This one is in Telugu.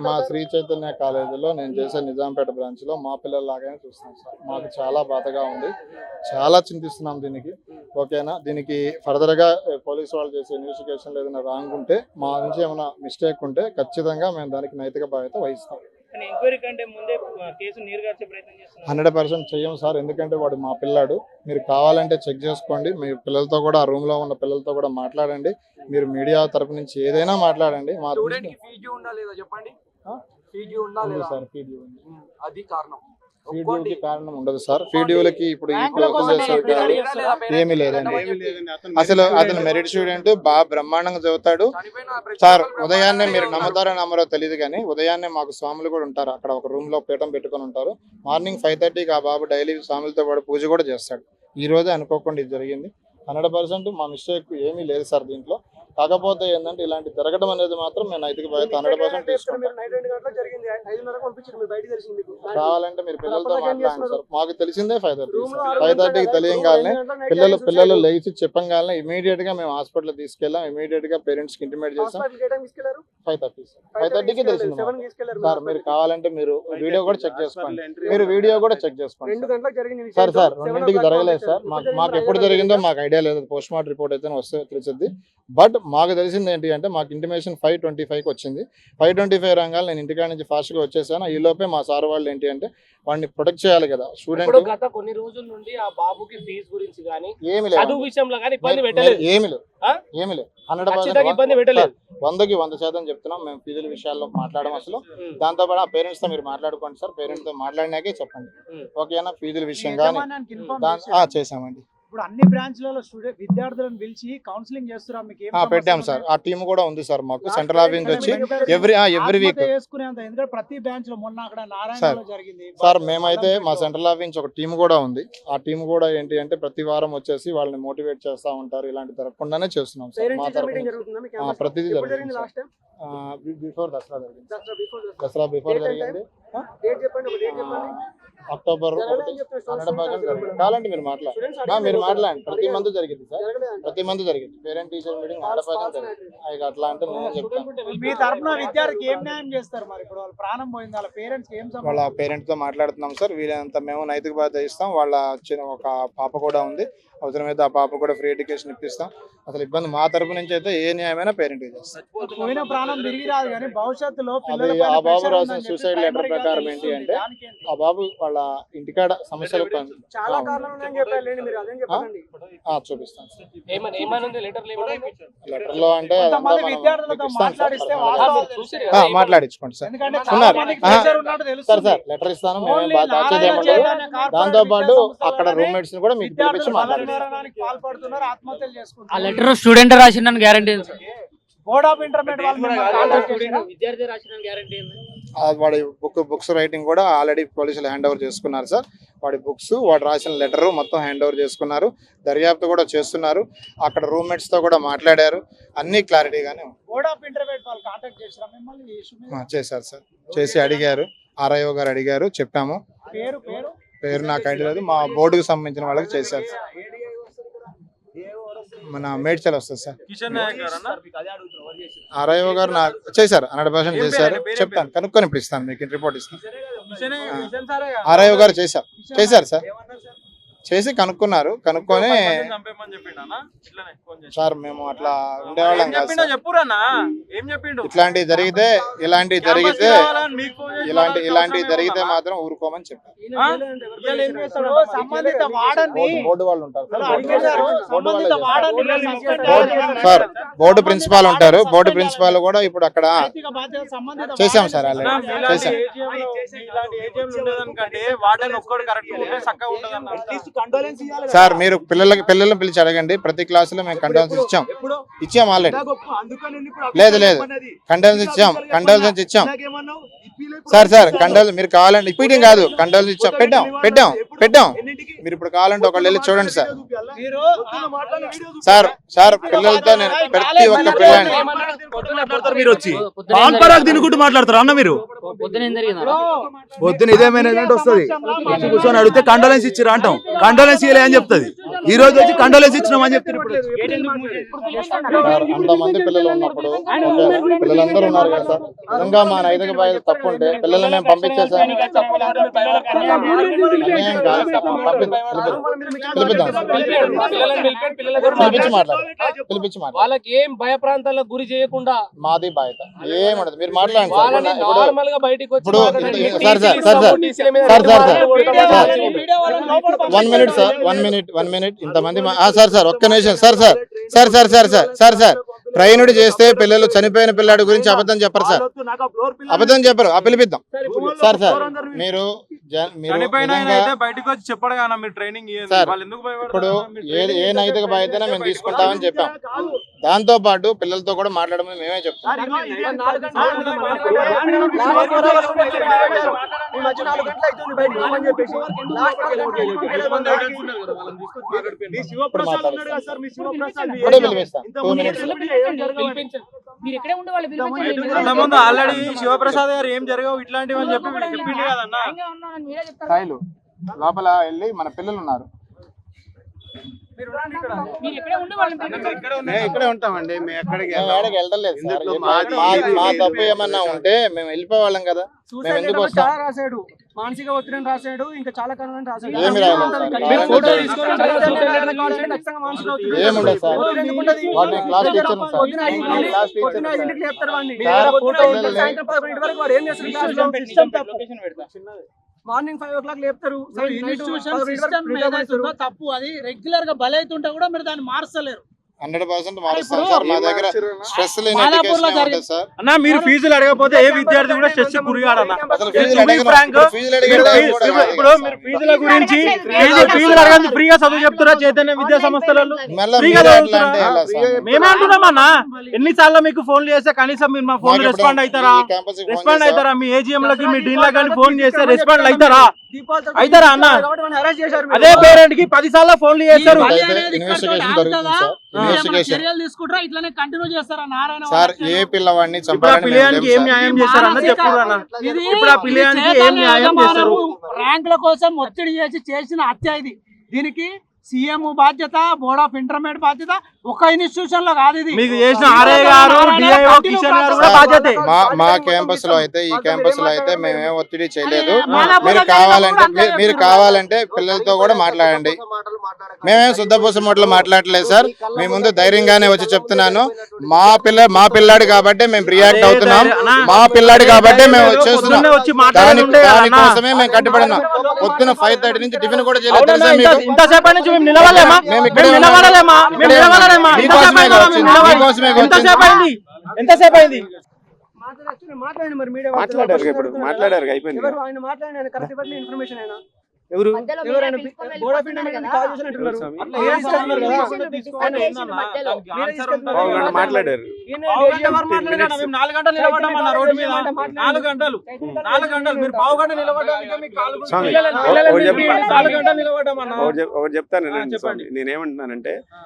మా శ్రీ చైతన్య కాలేజీలో నేను చేసే నిజాంపేట బ్రాంచ్ లో మా పిల్లల్లాగానే చూస్తున్నాం సార్. మాకు చాలా బాధగా ఉంది, చాలా చింతిస్తున్నాం దీనికి. ఓకేనా, దీనికి ఫర్దర్ గా పోలీసు వాళ్ళు చేసే ఇన్వెస్టిగేషన్ ఏదైనా రాంగ్ ఉంటే, మా నుంచి ఏమైనా మిస్టేక్ ఉంటే ఖచ్చితంగా మేము దానికి నైతిక బాధ్యత వహిస్తాం. 100% చెయ్యం సార్, ఎందుకంటే వాడు మా పిల్లాడు. మీరు కావాలంటే చెక్ చేసుకోండి, మీ పిల్లలతో కూడా, ఆ రూమ్ లో ఉన్న పిల్లలతో కూడా మాట్లాడండి. మీరు మీడియా తరపు నుంచి ఏదైనా మాట్లాడండి. మా సార్ ఫీడ్యూకి కారణం ఉండదు సార్. ఫీడ్యూలకి ఇప్పుడు ఏమీ లేదండి. అసలు అతను మెరిట్ స్టూడెంట్, బాగా బ్రహ్మాండంగా చదువుతాడు సార్. ఉదయాన్నే మీరు నమ్ముతారో నమ్మరో తెలియదు కానీ, ఉదయాన్నే మాకు స్వాములు కూడా ఉంటారు అక్కడ, ఒక రూమ్ లో పీఠం పెట్టుకొని ఉంటారు. మార్నింగ్ 5:30కి ఆ బాబు డైలీ స్వాములతో పాటు పూజ కూడా చేస్తాడు. ఈ రోజే అనుకోకుండా ఇది జరిగింది. 100% మా మిస్టేక్ ఏమీ లేదు సార్ దీంట్లో. కాకపోతే ఏంటంటే ఇలాంటి జరగడం అనేది మాత్రం మేము నైతిక బాధ్యత 100% తీసుకుంటాం. కావాలంటే మీరు పిల్లలతో మాట్లాడండి సార్. మాకు తెలిసిందే 5:30కి తెలియగానే పిల్లలు లేచి చెప్పగానే ఇమీడియట్ గా మేము హాస్పిటల్ తీసుకెళ్ళాం. ఇమీడియట్ గా పేరెంట్స్ కి ఇంటిమేట్ చేస్తాం. 5:30కి తెలిసింది సార్. మీరు కావాలంటే మీరు వీడియో కూడా చెక్ చేసుకోండి. సార్ 2ంటికి జరగలేదు సార్. మాకు ఎప్పుడు జరిగిందో మాకు ఐడియా లేదు. పోస్ట్ మార్టం రిపోర్ట్ అయితే వస్తే తెలిసింది. బట్ మాకు తెలిసింది ఏంటి అంటే, మాకు ఇంటిమేషన్ 5:25కి వచ్చింది. 5:25 రంగాలు నేను ఇంటికాడ నుంచి ఫాస్ట్ గా వచ్చేసాను. ఈ లోపే మా సార్ వాళ్ళు ఏంటి అంటే, వాడిని ప్రొటెక్ట్ చేయాలి కదా స్టూడెంట్. గత కొన్ని రోజుల నుండి ఆ బాబుకి ఫీజు గురించి గానీ, ఏమి లేదు, చదువు విషయంలో గానీ ఇబ్బంది పెట్టలేదు. ఏమి లేదు 100% 100కి 100% చెప్తున్నాం. మేము ఫీజుల విషయాల్లో మాట్లాడడం అసలు. దాంతో పాటు ఆ పేరెంట్స్ తో మీరు మాట్లాడుకోండి సార్. పేరెంట్స్ తో మాట్లాడినాకే చెప్పండి. ఓకేనా, ఫీజుల విషయం కానీ చేసామండి. ఇప్పుడు అన్ని బ్రాంచ్లలో విద్యార్థులను పిలిచి కౌన్సిలింగ్ చేస్తున్నాం. పెట్టాం సార్. ఆ టీమ్ కూడా ఉంది సార్ మాకు. సెంట్రల్ ఆఫీస్ వచ్చి ఎవ్రీ వీక్ ప్రతి బ్రాంచ్ లో మొన్న అక్కడ నారాయణలో జరిగింది సార్. మేమైతే మా సెంట్రల్ ఆఫీస్ ఒక టీం కూడా ఉంది. ఆ టీం కూడా ఏంటి అంటే ప్రతి వారం వచ్చేసి వాళ్ళని మోటివేట్ చేస్తూ ఉంటారు. ఇలాంటి జరగకుండానే చేస్తున్నాం సార్. మా తరఫున ప్రతిదీ జరిగింది. బిఫోర్ దసరా జరిగింది. దసరా బిఫోర్ జరిగింది. అక్టోబర్ 100% కావాలంటే మీరు మాట్లాడండి. ప్రతి మంత్ జరిగింది సార్. ప్రతి మంత్ జరిగింది పేరెంట్ టీచర్ మీటింగ్ 100% జరిగింది. అట్లా అంటే నేను చెప్తాను. మీ తరఫున విద్యార్థికి ఏం న్యాయం చేస్తారు మరి? ఇప్పుడు వాళ్ళ ప్రాణం పోయింది, వాళ్ళ పేరెంట్స్ ఏం వాళ్ళ పేరెంట్స్ తో మాట్లాడుతున్నాం సార్. వీళ్ళంతా మేము నైతిక బాధ్యత ఇస్తాం. వాళ్ళ ఒక పాప కూడా ఉంది. అవసరమైతే ఆ పాప కూడా ఫ్రీ ఎడ్యుకేషన్ ఇప్పిస్తాం. అసలు ఇబ్బంది మా తరపు నుంచి అయితే ఏ న్యాయమైనా పేరెంట్ చేస్తాం. పోయిన ప్రాణం తిరిగి రాదు కానీ భవిష్యత్తులో ఆ బాబు రాసిన సూసైడ్ లెటర్ ప్రకారం ఏంటి అంటే, ఆ బాబు వాళ్ళ ఇంటికాడ సమస్యలు చూపిస్తాను. లెటర్ లో అంటే మాట్లాడించుకోండి సార్. సార్ లెటర్ ఇస్తాను. దాంతో పాటు అక్కడ రూమ్మేట్స్ కూడా మీకు పిలిపించి మాట్లాడారు. ఆ లెటర్ స్టూడెంట్ రాసిందని గ్యారెంటీ బోర్డ్ ఆఫ్ ఇంటర్మీడియట్ విద్యార్థి రాసిన గ్యారెంటీ వాడి బుక్స్ రైటింగ్ కూడా ఆల్రెడీ పోలీసులు హ్యాండ్ ఓవర్ చేసుకున్నారు సార్. వాడి బుక్స్, వాడు రాసిన లెటర్ మొత్తం హ్యాండ్ ఓవర్ చేసుకున్నారు. దర్యాప్తు కూడా చేస్తున్నారు. అక్కడ రూమ్మేట్స్ తో కూడా మాట్లాడారు. అన్ని క్లారిటీగానే చేశారు సార్. చేసి అడిగారు. RIO గారు అడిగారు, చెప్పాము. పేరు నాకు ఐడియా లేదు. మా బోర్డుకు సంబంధించిన వాళ్ళకి చేశారు సార్. మన మేడ్చల్ వస్తుంది సార్. RIO గారు నాకు చేశారు. 100% చేశారు. చెప్తాను, కనుక్కొని ఇప్పుడు ఇస్తాను మీకు రిపోర్ట్ ఇస్తాను. RIO గారు చేశారు సార్. చేసి కనుక్కున్నారు. కనుక్కొని సార్ మేము అట్లా ఉండేవాళ్ళం కాదు సార్. ఇలాంటివి జరిగితే మాత్రం ఊరుకోమని చెప్పారు. బోర్డు వాళ్ళు ఉంటారు సార్. బోర్డు ప్రిన్సిపాల్ ఉంటారు. బోర్డు ప్రిన్సిపాల్ కూడా ఇప్పుడు అక్కడ చేసాం సార్. చేసాం సార్. మీరు పిల్లలను పిలిచి అడగండి. ప్రతి క్లాసులో మేము కండోలెన్స్ ఇచ్చాం ఆల్రెడీ. లేదు కండోలెన్స్ ఇచ్చాం సార్. కండోలెన్స్ మీరు కావాలంటే ఇప్పటిం కాదు, కండోలెన్స్ ఇచ్చాం. పెట్టాం. మీరు ఇప్పుడు కావాలంటే ఒకళ్ళు వెళ్ళి చూడండి సార్. పిల్లలతో నేను ప్రతి ఒక్క పిల్లని తినుకుంటూ మాట్లాడతారు అన్న. మీరు పొద్దున ఏం జరిగింది పొద్దున ఇదే మేనేజ్మెంట్ వస్తుంది కూర్చొని అడిగితే కండోలెన్స్ ఇచ్చిరా అంటాం, కండోలెన్స్ ఇవ్వలే అని చెప్తుంది. ఈ రోజు వచ్చి కండోలెన్స్ ఇచ్చినాం అని చెప్తారు. ఇప్పుడు సార్ అంతమంది పిల్లలు ఉన్నప్పుడు ఓకే, పిల్లలందరూ ఉన్నారు కదా సార్, నిజంగా మా నైతిక బాధ్యత తప్పు ఉంటే పిల్లల్ని మేము పంపించేసాం అన్యాయం కాదు. పిలిపిద్దాం సార్. పిలిపించి మాట్లాడు. వాళ్ళకి ఏం భయ ప్రాంతాలకు గురి చేయకుండా మాది బాధ్యత ఏముండదు, మీరు మాట్లాడండి సార్. వాళ్ళని ఇప్పుడు నార్మల్ గా బయటికి వచ్చి ఇప్పుడు sir sir sir sir sir 1 minute sir, 1 minute ఇంతమంది సార్ ఒక్క నిమిషం sir sir sir sir sir sir sir sir ట్రైనుడు చేస్తే పిల్లలు చనిపోయిన పిల్లాడి గురించి అబద్ధం చెప్పరు సార్, అబద్ధం చెప్పరు. పిలిపిద్దాం సార్. సార్ మీరు బయటకు వచ్చి చెప్పడు కదా మీరు ట్రైనింగ్ సార్. ఇప్పుడు ఏ నైతిక బాధ్యత మేము తీసుకుంటామని చెప్పాం, దాంతో పాటు పిల్లలతో కూడా మాట్లాడమని మేమే చెప్తాం. ఇప్పుడే పిలిపిస్తాం 2 minutes. ముందు ఆల్రెడీ శివప్రసాద్ గారు ఏం జరగవు ఇట్లాంటివి అని చెప్పి చెప్పిండు కదన్నా. సాయిలు లోపల వెళ్ళి మన పిల్లలు ఉన్నారు, మేము ఇక్కడే ఉంటామండి, మేము ఎక్కడికి మేము ఏడకి వెళ్ళలేదు సార్. మా తప్పు ఏమన్నా ఉంటే మేము వెళ్ళిపోవాళ్ళం కదా, మేము ఎందుకు వస్తాం? చాలా రాశాడు, మానసిక ఒత్తిడిని రాశాడు, ఇంకా చాలా కారణాలు రాశాడు. ఏమి రాయలేదు సార్, ఏముండదు సార్. వాడు నేను class teacher sir, class teacher morning 5 o'clock లేపుతారు, తప్పు. అది రెగ్యులర్ గా బలైతుంటే కూడా మీరు దాన్ని మార్చలేరు. 100% మారుస్తాం సార్. మా దగ్గర స్ట్రెస్ లేని ఎడ్యుకేషన్ ఉంటుంది సార్. అన్న మీరు ఫీజులు అడగకపోతే ఏ విద్యార్థి కూడా స్ట్రెస్ గురిగాడన్న. అసలు ఫీజులు అడిగిన ఇప్పుడు మీరు ఫీజుల గురించి ఫీజులు అడగండి, ఫ్రీగా చదువు చెప్తారా చైతన్య విద్యా సంస్థలలో? మేమే అంటున్నామన్నా, ఎన్నిసార్లు మీకు ఫోన్లు చేస్తే కనీసం మీరు మా ఫోన్ రెస్పాండ్ అవుతారా? మీ ఏజిఎం లకి మీ డీన్ లకి ఫోన్ చేస్తే రెస్పాండ్ అవుతారా అన్న? అదే పేరెంట్ కి 10 సార్లు ఫోన్లు చేస్తారు. ఇన్వెస్టిగేషన్ జరుగుతుంది సార్. చర్యలు తీసుకుంటారా ఇట్లానే కంటిన్యూ చేస్తారా? నారాయణ సార్ ఏ పిల్లవాడిని పిల్లయానికి ఏం న్యాయం చేస్తారన్న చెప్పురా. ఇప్పుడు ఆ పిల్లయానికి ఏం న్యాయం చేస్తారు? ర్యాంకుల కోసం ఒత్తిడి చేసిన హత్య ఇది. దీనికి సీఎం బాధ్యత, బోర్డ్ ఆఫ్ ఇంటర్మీడియట్ బాధ్యత, ఒక ఇన్స్టిట్యూషన్ లో కాదు ఇది. మీకు చేసిన ఆర్ఐ గారు, డిఐఓ కిషన్ గారు కూడా బాధ్యతే. మా క్యాంపస్ లో అయితే, ఈ క్యాంపస్ లో అయితే మేమేం ఒత్తిడి చేయలేదు. మీరు కావాలంటే పిల్లలతో కూడా మాట్లాడండి. మేమేం శుద్ధపూస మొదలు మాట్లాడలేదు సార్. మీ ముందు ధైర్యంగానే వచ్చి చెప్తున్నాను. మా పిల్లాడు కాబట్టి మేము రియాక్ట్ అవుతున్నాం, మా పిల్లాడు కాబట్టి మేము వచ్చేస్తున్నాం. దానికోసమే మేము కట్టుబడినాం. పొద్దున 5:30 నుంచి టిఫిన్ కూడా చేయలేదు. ఇంతసేపు నుంచి మేము నిలవలేమా? ఎంతసేపు అయింది? మాట్లాడారు, ఇప్పుడు మాట్లాడారు, అయిపోయింది. ఎవరు మాట్లాడారు? 4 గంటలు నిలబడ్డామన్న రోడ్డు మీద. 4 గంటలు మీరు పావు గంట నిలబడ్డానికి స్వామి, 4 గంటలు నిలబడ్డామన్నా. ఒకటి చెప్తాను, నేనేమంటున్నానంటే